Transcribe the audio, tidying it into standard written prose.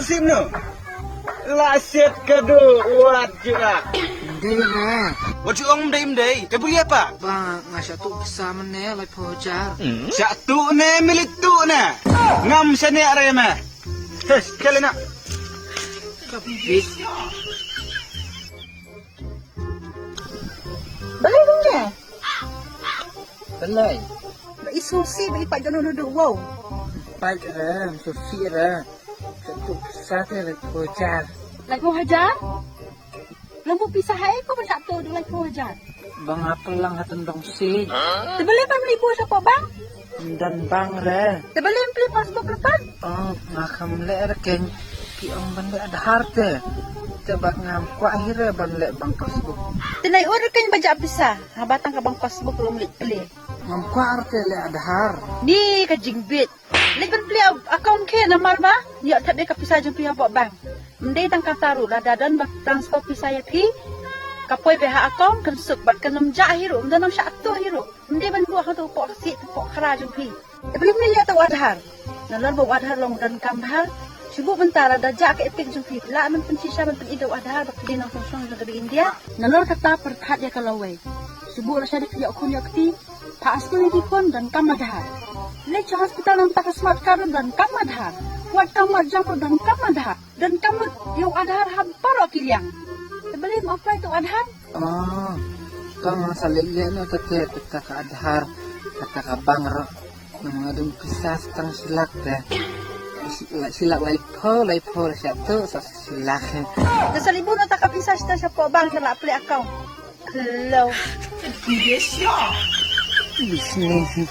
sim no. Lasit kado wat juga. Hindi na. Wat ju ong mday. Te buli apa? Ba, nga siya to kasama na lay po jar. Satu ne milit tu ne. Ngam sa ne are ma. Tes kali na. Kapit. Balay dong niya. Balay. Isusi, bali pa dyan nudo, wow. Pag ra, susi ra. Sa to kasama lay po jar. Like mo hajar? Lampu pisahay ko ba sa to do like mo hajar? Bang apa lang hatandang si. Balay pa malibo sa pa bang? Dan bang ra. Balay ang pili pasbok lepan. Oh, makamle ra ken ki ang banda ada harte. Coba ngam ko akhirnya banle bang pasbuk. Tinay order kanya baja pisa. Habatang ka bang pasbok lumlit pili. Ngam ko arte le ada har. Ni ka jingbit. Liban pili account kaya namar ba? Ni at tabi ka pisa jeng pili po bang. Mday tang kataru la dadan bak transfer pisa ya pi. Kapoy beha account kan suk bat kan namja hiro. Mdan nam sya ato hiro. Mday ban buah ka to po si po khara jeng pi. Ibalik ni ya to wadhar. Nalar bo wadhar long dan kamhar. Sibu bentara da ja ke epik jung fit la man pensisa man ido adhar bak di nang song dari India. Nalar kata perhat ya kalawai. Sibu ra syadik ya kun ya kti. Pa askul ni kon dan kamadhar. Le cha hospital nang tak smart card dan kamadhar. Wat kamad jang dan kamadhar. Dan kamad yung adhar hamparo kiliang. Sebeli mo apply to adhar. Oh, kang salilya na tate ka adhar kata ka bangro ng mga dum pisas tang silak te. Silak lay po siya to sa silak. Da sa libo na takapisa siya po bang sa apply account. Hello. Business.